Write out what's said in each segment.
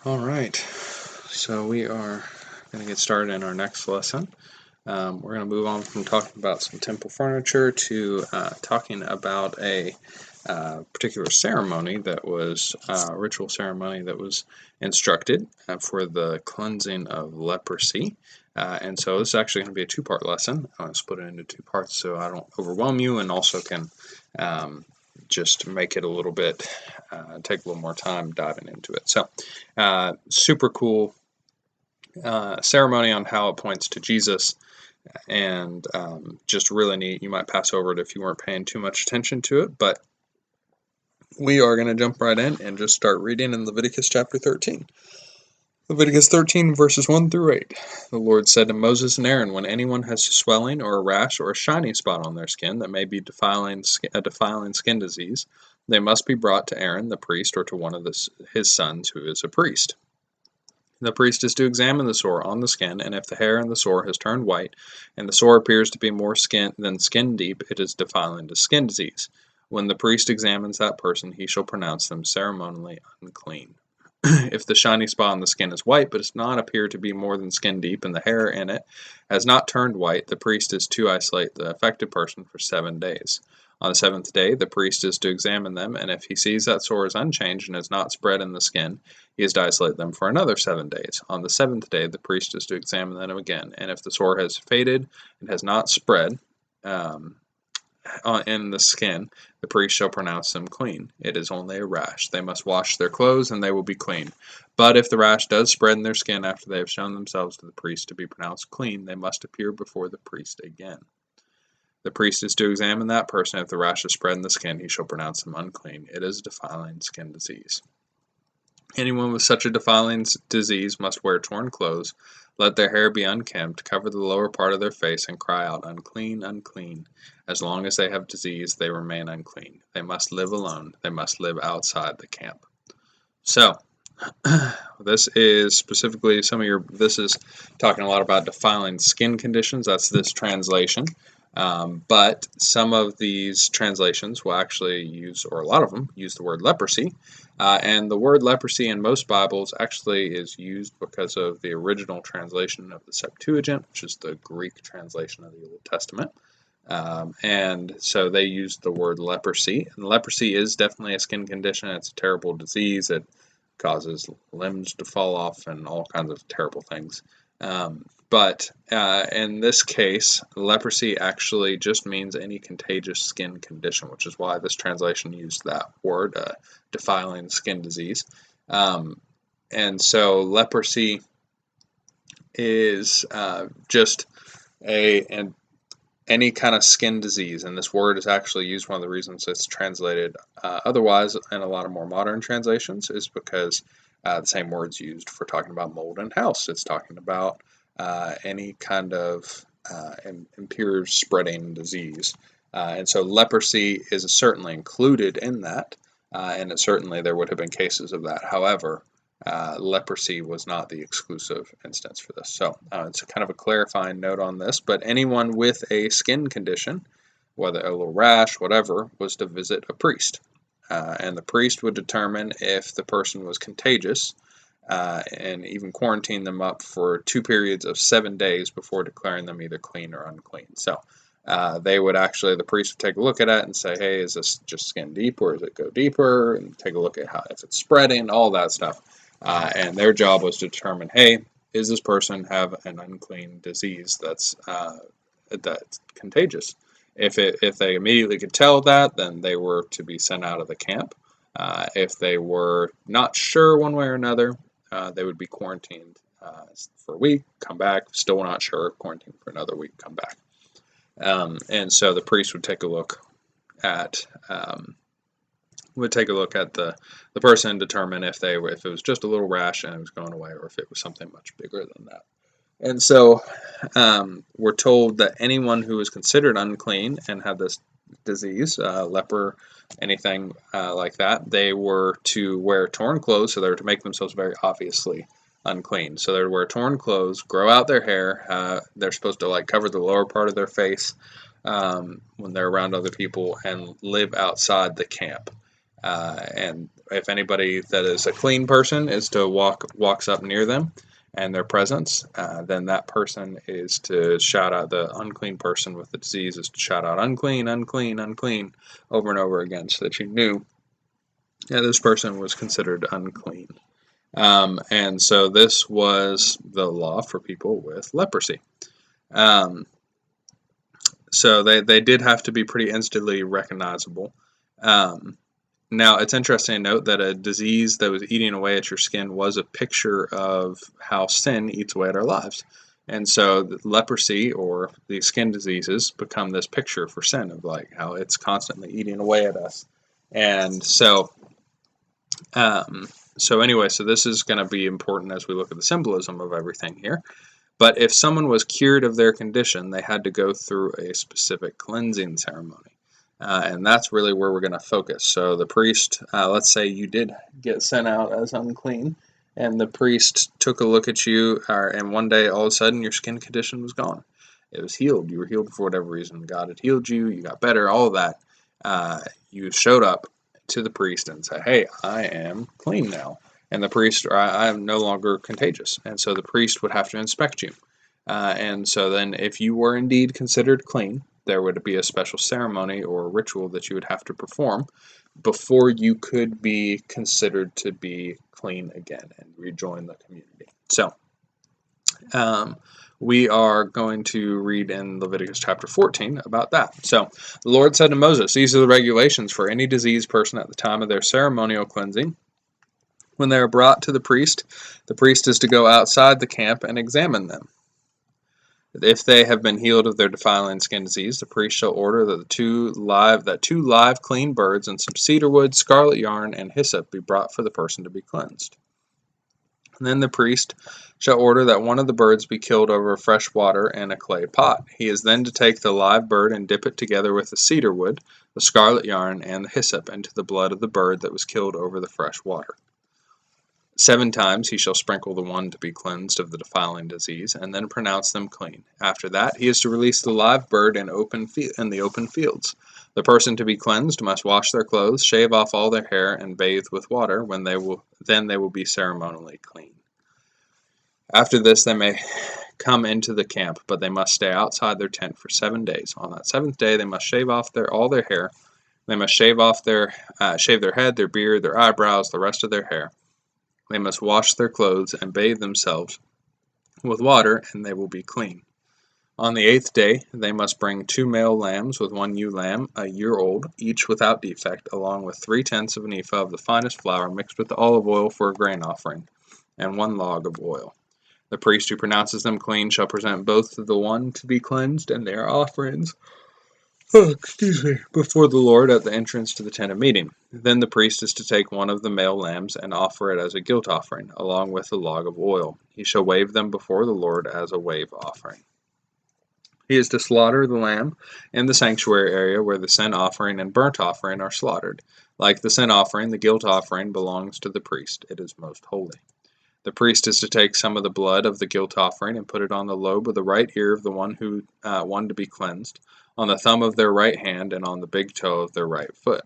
All right, so we are going to get started in our next lesson. We're going to move on from talking about some temple furniture to talking about a particular ceremony that was ritual ceremony that was instructed for the cleansing of leprosy. And so this is actually going to be a two-part lesson. I'll split it into two parts so I don't overwhelm you, and also can just make it a little bit, take a little more time diving into it. So super cool ceremony on how it points to Jesus, and just really neat. You might pass over it if you weren't paying too much attention to it, but we are going to jump right in and just start reading in Leviticus chapter 13. Leviticus 13, verses 1 through 8. The Lord said to Moses and Aaron, when anyone has a swelling or a rash or a shiny spot on their skin that may be a defiling skin disease, they must be brought to Aaron, the priest, or to one of his sons who is a priest. The priest is to examine the sore on the skin, and if the hair in the sore has turned white, and the sore appears to be more skin than skin deep, it is defiling to skin disease. When the priest examines that person, he shall pronounce them ceremonially unclean. If the shiny spot on the skin is white, but does not appear to be more than skin deep, and the hair in it has not turned white, the priest is to isolate the affected person for 7 days. On the seventh day, the priest is to examine them, and if he sees that sore is unchanged and has not spread in the skin, he is to isolate them for another 7 days. On the seventh day, the priest is to examine them again, and if the sore has faded and has not spread in the skin, the priest shall pronounce them clean. It is only a rash. They must wash their clothes, and they will be clean. But if the rash does spread in their skin after they have shown themselves to the priest to be pronounced clean, they must appear before the priest again. The priest is to examine that person. If the rash is spread in the skin, he shall pronounce them unclean. It is a defiling skin disease. Anyone with such a defiling disease must wear torn clothes, let their hair be unkempt, cover the lower part of their face, and cry out, unclean, unclean. As long as they have disease, they remain unclean. They must live alone. They must live outside the camp. So, this is specifically this is talking a lot about defiling skin conditions. That's this translation. But some of these translations will actually use, or a lot of them, use the word leprosy. And the word leprosy in most Bibles actually is used because of the original translation of the Septuagint, which is the Greek translation of the Old Testament. And so they used the word leprosy. And leprosy is definitely a skin condition. It's a terrible disease. It causes limbs to fall off and all kinds of terrible things. But in this case, leprosy actually just means any contagious skin condition, which is why this translation used that word, defiling skin disease. And so leprosy is just any kind of skin disease, and this word is actually used. One of the reasons it's translated otherwise in a lot of more modern translations is because the same word's used for talking about mold and house. It's talking about any kind of impure spreading disease. And so leprosy is certainly included in that, and certainly there would have been cases of that. However, leprosy was not the exclusive instance for this. So it's a kind of a clarifying note on this, but anyone with a skin condition, whether a little rash, whatever, was to visit a priest. And the priest would determine if the person was contagious, and even quarantine them up for 2 periods of 7 days before declaring them either clean or unclean. So the priest would take a look at it and say, hey, is this just skin deep, or does it go deeper? And take a look at if it's spreading, all that stuff. And their job was to determine, hey, is this person have an unclean disease that's contagious? If they immediately could tell that, then they were to be sent out of the camp. If they were not sure one way or another, they would be quarantined for a week, come back, still not sure, quarantine for another week, come back. And so the priest would take a look at the person and determine if it was just a little rash and it was going away, or if it was something much bigger than that. And so we're told that anyone who was considered unclean and had this disease, leper, anything like that, they were to wear torn clothes, so they were to make themselves very obviously unclean. So they would wear torn clothes, grow out their hair. They're supposed to cover the lower part of their face when they're around other people, and live outside the camp. And if anybody that is a clean person is to walks up near them and their presence, then that person is to shout out, the unclean person with the disease is to shout out, unclean, unclean, unclean, over and over again, so that you knew this person was considered unclean. And so this was the law for people with leprosy. So they did have to be pretty instantly recognizable. Now, it's interesting to note that a disease that was eating away at your skin was a picture of how sin eats away at our lives. And so leprosy, or the skin diseases, become this picture for sin of like how it's constantly eating away at us. And so anyway, so this is going to be important as we look at the symbolism of everything here. But if someone was cured of their condition, they had to go through a specific cleansing ceremony. And that's really where we're going to focus. So the priest, let's say you did get sent out as unclean, and the priest took a look at you, and one day all of a sudden your skin condition was gone. It was healed. You were healed for whatever reason. God had healed you. You got better, all of that. You showed up to the priest and said, hey, I am clean now. And the priest, I am no longer contagious. And so the priest would have to inspect you. And so then if you were indeed considered clean, there would be a special ceremony or ritual that you would have to perform before you could be considered to be clean again and rejoin the community. So we are going to read in Leviticus chapter 14 about that. So the Lord said to Moses, these are the regulations for any diseased person at the time of their ceremonial cleansing. When they are brought to the priest is to go outside the camp and examine them. If they have been healed of their defiling skin disease, the priest shall order that two live clean birds and some cedar wood, scarlet yarn, and hyssop be brought for the person to be cleansed. And then the priest shall order that one of the birds be killed over fresh water in a clay pot. He is then to take the live bird and dip it together with the cedar wood, the scarlet yarn, and the hyssop into the blood of the bird that was killed over the fresh water. 7 times he shall sprinkle the one to be cleansed of the defiling disease, and then pronounce them clean. After that, he is to release the live bird in the open fields. The person to be cleansed must wash their clothes, shave off all their hair, and bathe with water. Then they will be ceremonially clean. After this, they may come into the camp, but they must stay outside their tent for 7 days. On that 7th day, they must shave off all their hair. They must shave their head, their beard, their eyebrows, the rest of their hair. They must wash their clothes and bathe themselves with water, and they will be clean. On the 8th day, they must bring 2 male lambs with 1 ewe lamb, a year old, each without defect, along with 3/10 of an ephah of the finest flour mixed with olive oil for a grain offering, and 1 log of oil. The priest who pronounces them clean shall present both to the one to be cleansed and their offerings before the Lord at the entrance to the tent of meeting. Then the priest is to take one of the male lambs and offer it as a guilt offering, along with a log of oil. He shall wave them before the Lord as a wave offering. He is to slaughter the lamb in the sanctuary area where the sin offering and burnt offering are slaughtered. Like the sin offering, the guilt offering belongs to the priest. It is most holy. The priest is to take some of the blood of the guilt offering and put it on the lobe of the right ear of the one to be cleansed, on the thumb of their right hand, and on the big toe of their right foot.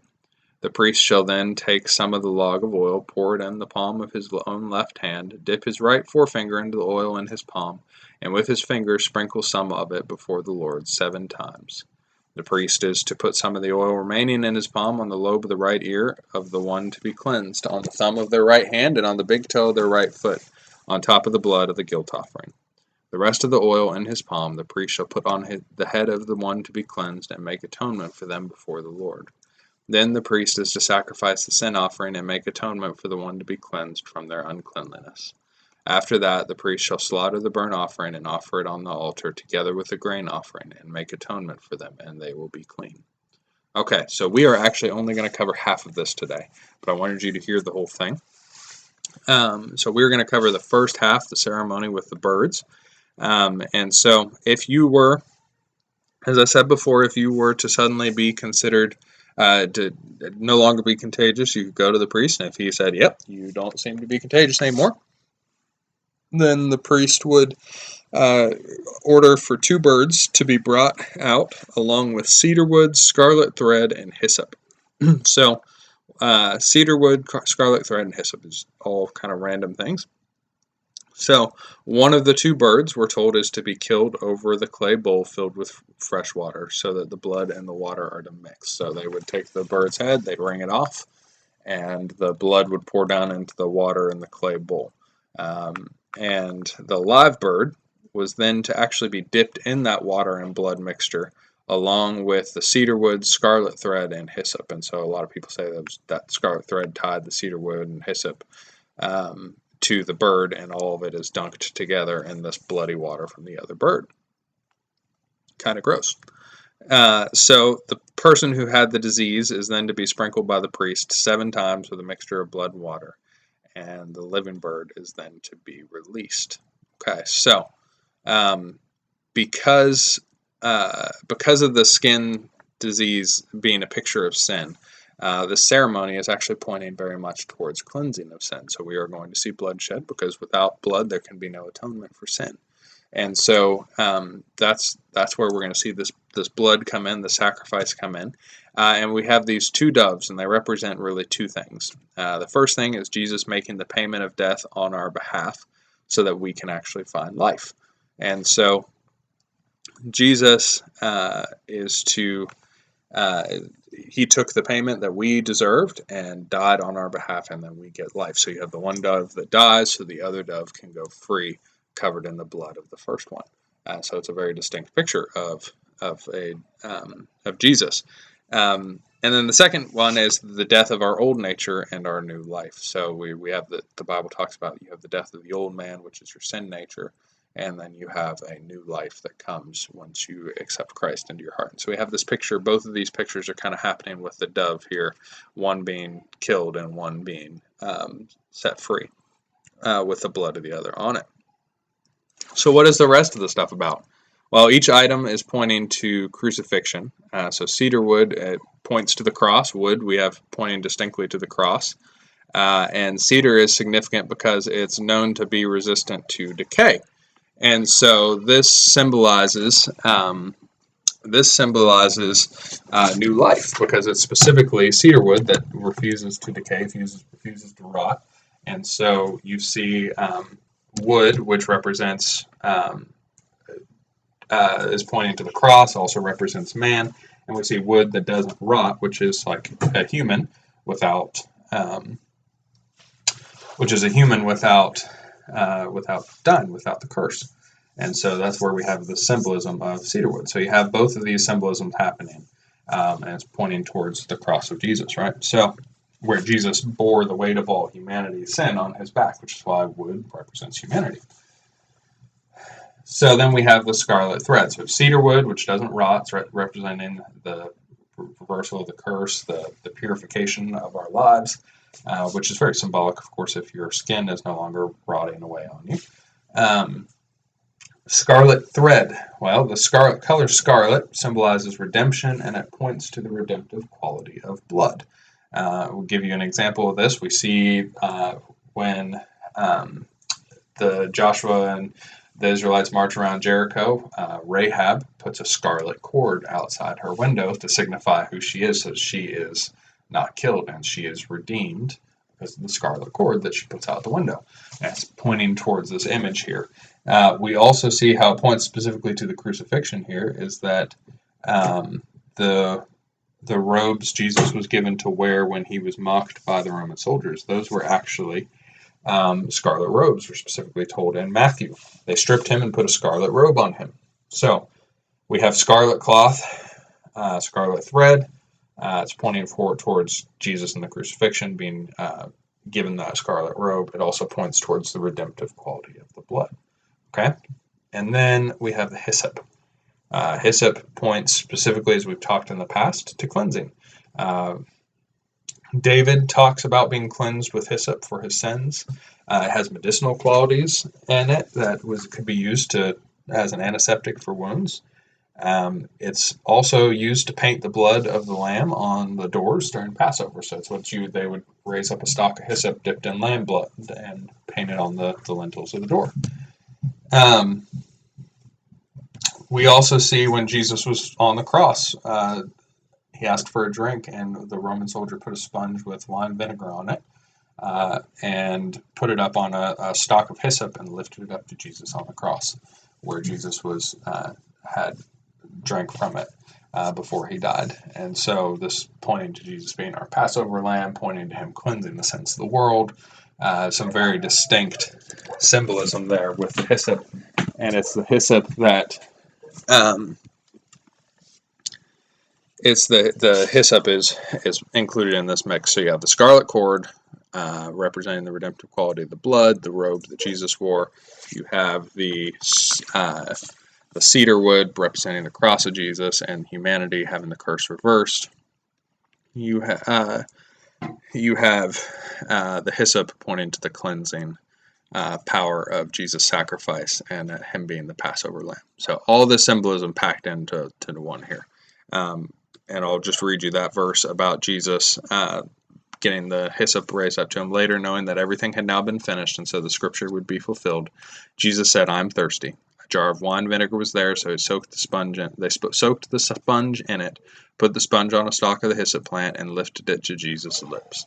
The priest shall then take some of the log of oil, pour it in the palm of his own left hand, dip his right forefinger into the oil in his palm, and with his finger sprinkle some of it before the Lord 7 times. The priest is to put some of the oil remaining in his palm on the lobe of the right ear of the one to be cleansed, on the thumb of their right hand, and on the big toe of their right foot, on top of the blood of the guilt offering. The rest of the oil in his palm the priest shall put on the head of the one to be cleansed, and make atonement for them before the Lord. Then the priest is to sacrifice the sin offering and make atonement for the one to be cleansed from their uncleanliness. After that, the priest shall slaughter the burnt offering and offer it on the altar together with the grain offering, and make atonement for them, and they will be clean. Okay, so we are actually only going to cover half of this today, but I wanted you to hear the whole thing. So we're going to cover the first half, the ceremony with the birds. And so if you were, as I said before, if you were to suddenly be considered to no longer be contagious, you could go to the priest, and if he said, yep, you don't seem to be contagious anymore, then the priest would order for 2 birds to be brought out, along with cedar wood, scarlet thread, and hyssop. So cedar wood, scarlet thread, and hyssop is all kind of random things. So one of the two birds, we're told, is to be killed over the clay bowl filled with fresh water so that the blood and the water are to mix. So they would take the bird's head, they'd wring it off, and the blood would pour down into the water in the clay bowl. And the live bird was then to actually be dipped in that water and blood mixture along with the cedar wood, scarlet thread, and hyssop. And so a lot of people say that scarlet thread tied the cedar wood and hyssop to the bird, and all of it is dunked together in this bloody water from the other bird. Kind of gross. So the person who had the disease is then to be sprinkled by the priest 7 times with a mixture of blood and water, and the living bird is then to be released. Okay, so because of the skin disease being a picture of sin, the ceremony is actually pointing very much towards cleansing of sin. So we are going to see bloodshed because without blood there can be no atonement for sin. And so that's where we're going to see this blood come in, the sacrifice come in. And we have these 2 doves, and they represent really 2 things. The first thing is Jesus making the payment of death on our behalf so that we can actually find life. And so Jesus he took the payment that we deserved and died on our behalf, and then we get life. So you have the one dove that dies, so the other dove can go free, covered in the blood of the first one. So it's a very distinct picture of Jesus. And then the second one is the death of our old nature and our new life. So we have the Bible talks about, you have the death of the old man, which is your sin nature, and then you have a new life that comes once you accept Christ into your heart. And so we have this picture. Both of these pictures are kind of happening with the dove here, one being killed and one being set free with the blood of the other on it. So what is the rest of the stuff about? Well, each item is pointing to crucifixion. So cedar wood, it points to the cross. Wood, we have pointing distinctly to the cross. And cedar is significant because it's known to be resistant to decay. And so this symbolizes new life, because it's specifically cedar wood that refuses to decay, refuses to rot. And so you see wood, which represents is pointing to the cross, also represents man, and we see wood that doesn't rot, which is like a human without dying, without the curse. And so that's where we have the symbolism of cedar wood. So you have both of these symbolisms happening, and it's pointing towards the cross of Jesus, right? So where Jesus bore the weight of all humanity's sin on his back, which is why wood represents humanity. So then we have the scarlet thread. So cedar wood, which doesn't rot, representing the reversal of the curse, the purification of our lives, which is very symbolic, of course, if your skin is no longer rotting away on you. Scarlet thread. Well, the color scarlet symbolizes redemption, and it points to the redemptive quality of blood. We'll give you an example of this. We see when the Joshua and the Israelites march around Jericho, Rahab puts a scarlet cord outside her window to signify who she is, so she is not killed and she is redeemed because of the scarlet cord that she puts out the window. That's pointing towards this image here. We also see how it points specifically to the crucifixion here, is that the robes Jesus was given to wear when he was mocked by the Roman soldiers, those were actually scarlet robes, were specifically told in Matthew. They stripped him and put a scarlet robe on him. So we have scarlet cloth, scarlet thread. It's pointing forward towards Jesus and the crucifixion, being given that scarlet robe. It also points towards the redemptive quality of the blood. Okay, and then we have the hyssop. Hyssop points specifically, as we've talked in the past, to cleansing. David talks about being cleansed with hyssop for his sins. It has medicinal qualities in it that could be used as an antiseptic for wounds. It's also used to paint the blood of the lamb on the doors during Passover. So it's they would raise up a stalk of hyssop dipped in lamb blood and paint it on the lintels of the door. We also see when Jesus was on the cross, he asked for a drink, and the Roman soldier put a sponge with wine vinegar on it, and put it up on a stalk of hyssop and lifted it up to Jesus on the cross, where Jesus was had drank from it before he died. And so this pointing to Jesus being our Passover lamb, pointing to him cleansing the sins of the world. Some very distinct symbolism there with the hyssop, and it's the hyssop that it's the hyssop is included in this mix. So you have the scarlet cord representing the redemptive quality of the blood, the robe that Jesus wore. You have the cedar wood representing the cross of Jesus and humanity having the curse reversed. You have the hyssop pointing to the cleansing power of Jesus' sacrifice and him being the Passover lamb. So all this symbolism packed into the one here. And I'll just read you that verse about Jesus getting the hyssop raised up to him later, knowing that everything had now been finished, and so the scripture would be fulfilled. Jesus said, "I'm thirsty." A jar of wine vinegar was there, so he soaked the sponge in. They soaked the sponge in it, put the sponge on a stalk of the hyssop plant, and lifted it to Jesus' lips.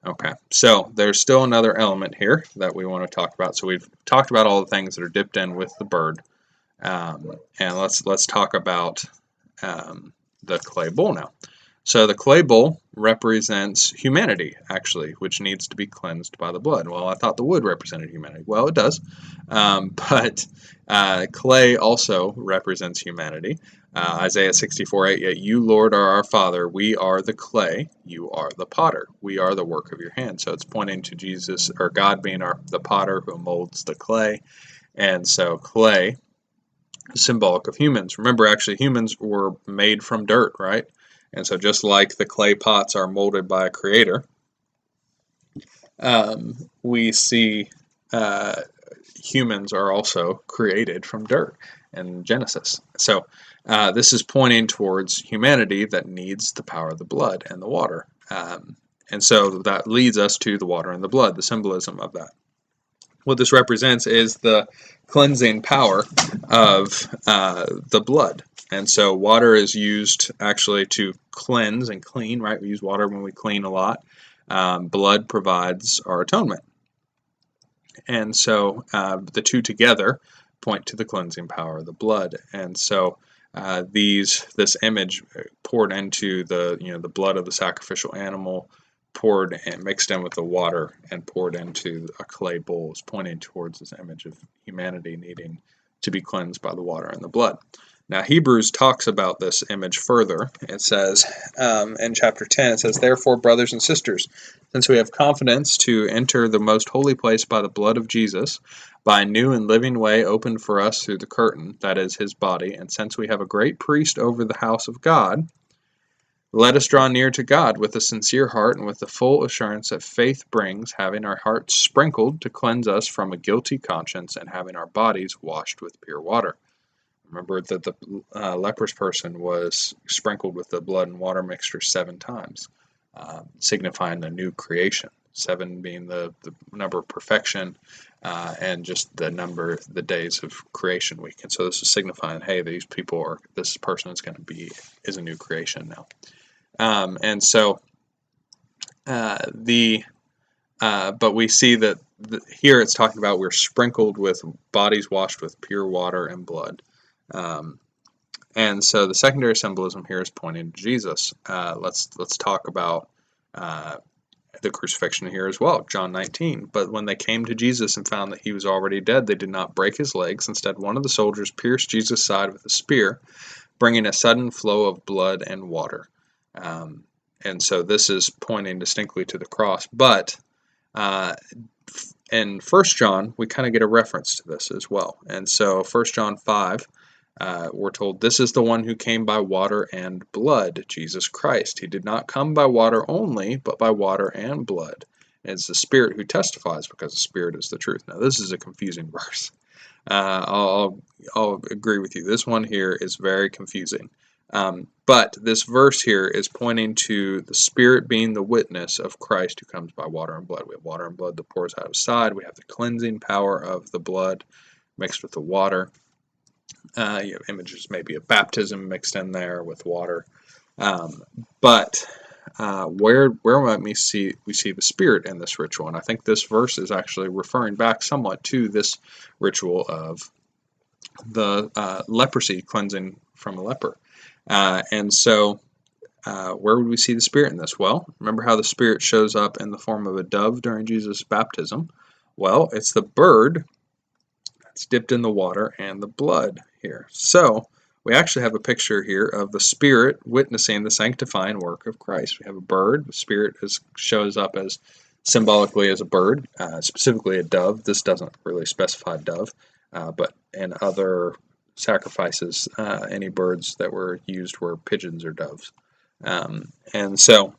Okay, so there's still another element here that we want to talk about. So we've talked about all the things that are dipped in with the bird, and let's talk about the clay bowl now. So the clay bowl represents humanity, actually, which needs to be cleansed by the blood. Well, I thought the wood represented humanity. Well, it does, but clay also represents humanity. Isaiah 64:8, "Yet you, Lord, are our Father. We are the clay. You are the potter. We are the work of your hand." So it's pointing to Jesus, or God being the potter who molds the clay. And so clay is symbolic of humans. Remember, actually, humans were made from dirt, right? And so just like the clay pots are molded by a creator, we see humans are also created from dirt in Genesis. So this is pointing towards humanity that needs the power of the blood and the water. And so that leads us to the water and the blood, the symbolism of that. What this represents is the cleansing power of the blood. And so water is used actually to cleanse and clean, right? We use water when we clean a lot. Blood provides our atonement. And so the two together point to the cleansing power of the blood. And so this image poured into the blood of the sacrificial animal, poured and mixed in with the water and poured into a clay bowl, is pointing towards this image of humanity needing to be cleansed by the water and the blood. Now, Hebrews talks about this image further. It says in chapter 10, it says, "Therefore, brothers and sisters, since we have confidence to enter the most holy place by the blood of Jesus, by a new and living way opened for us through the curtain, that is, his body, and since we have a great priest over the house of God, let us draw near to God with a sincere heart and with the full assurance that faith brings, having our hearts sprinkled to cleanse us from a guilty conscience and having our bodies washed with pure water." Remember that the leprous person was sprinkled with the blood and water mixture 7 times, signifying the new creation. 7 being the number of perfection, and just the days of creation week. And so this is signifying, hey, this person is a new creation now. And so but we see that here it's talking about we're sprinkled with bodies washed with pure water and blood. And so the secondary symbolism here is pointing to Jesus. Let's talk about the crucifixion here as well. John 19. "But when they came to Jesus and found that he was already dead, they did not break his legs. Instead, one of the soldiers pierced Jesus' side with a spear, bringing a sudden flow of blood and water." And so this is pointing distinctly to the cross. But in 1 John, we kind of get a reference to this as well. And so 1 John 5, we're told, "This is the one who came by water and blood, Jesus Christ. He did not come by water only, but by water and blood. And it's the Spirit who testifies, because the Spirit is the truth." Now, this is a confusing verse. I'll agree with you. This one here is very confusing. But this verse here is pointing to the Spirit being the witness of Christ who comes by water and blood. We have water and blood that pours out of his side. We have the cleansing power of the blood mixed with the water. You have images maybe of baptism mixed in there with water. But where might we see the Spirit in this ritual? And I think this verse is actually referring back somewhat to this ritual of the leprosy cleansing from a leper. And so where would we see the Spirit in this? Well, remember how the Spirit shows up in the form of a dove during Jesus' baptism? Well, it's the bird that's dipped in the water and the blood here. So we actually have a picture here of the Spirit witnessing the sanctifying work of Christ. We have a bird. The Spirit shows up as symbolically as a bird, specifically a dove. This doesn't really specify dove, but in other sacrifices, any birds that were used were pigeons or doves. And so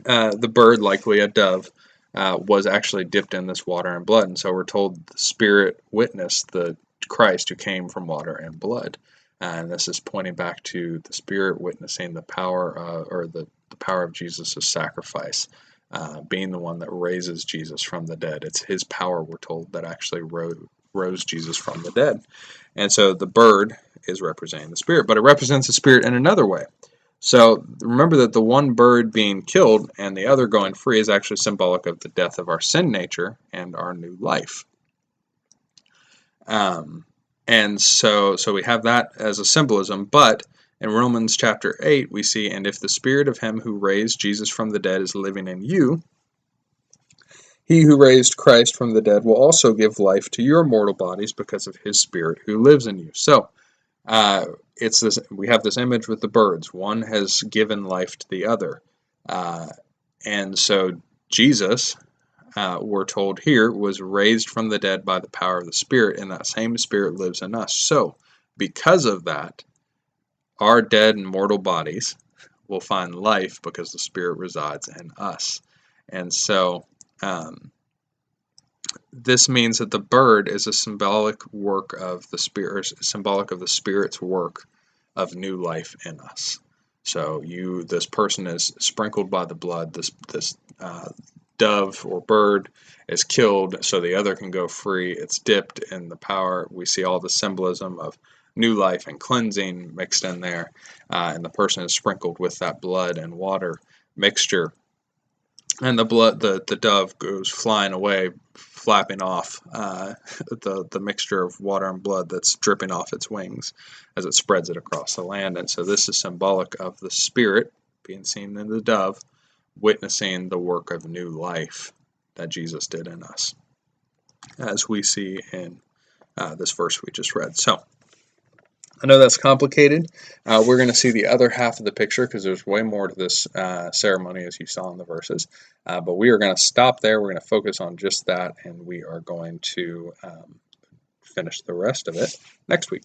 the bird, likely a dove, was actually dipped in this water and blood. And so we're told the Spirit witnessed the Christ who came from water and blood. And this is pointing back to the Spirit witnessing the power or the power of Jesus' sacrifice, being the one that raises Jesus from the dead. It's his power, we're told, that actually rose Jesus from the dead. And so the bird is representing the Spirit, but it represents the Spirit in another way. So remember that the one bird being killed and the other going free is actually symbolic of the death of our sin nature and our new life. And so we have that as a symbolism, but in Romans chapter 8 we see, and if the Spirit of him who raised Jesus from the dead is living in you, he who raised Christ from the dead will also give life to your mortal bodies because of his Spirit who lives in you. So it's this. We have this image with the birds. One has given life to the other, and so Jesus, we're told here, was raised from the dead by the power of the Spirit, and that same Spirit lives in us. So, because of that, our dead and mortal bodies will find life because the Spirit resides in us, and so. This means that the bird is a symbolic work of the Spirit, symbolic of the Spirit's work of new life in us. So this person is sprinkled by the blood. This dove or bird is killed, so the other can go free. It's dipped in the power. We see all the symbolism of new life and cleansing mixed in there, and the person is sprinkled with that blood and water mixture. And the dove goes flying away, flapping off the mixture of water and blood that's dripping off its wings as it spreads it across the land. And so this is symbolic of the Spirit being seen in the dove, witnessing the work of new life that Jesus did in us, as we see in this verse we just read. So I know that's complicated. We're going to see the other half of the picture because there's way more to this ceremony as you saw in the verses. But we are going to stop there. We're going to focus on just that, and we are going to finish the rest of it next week.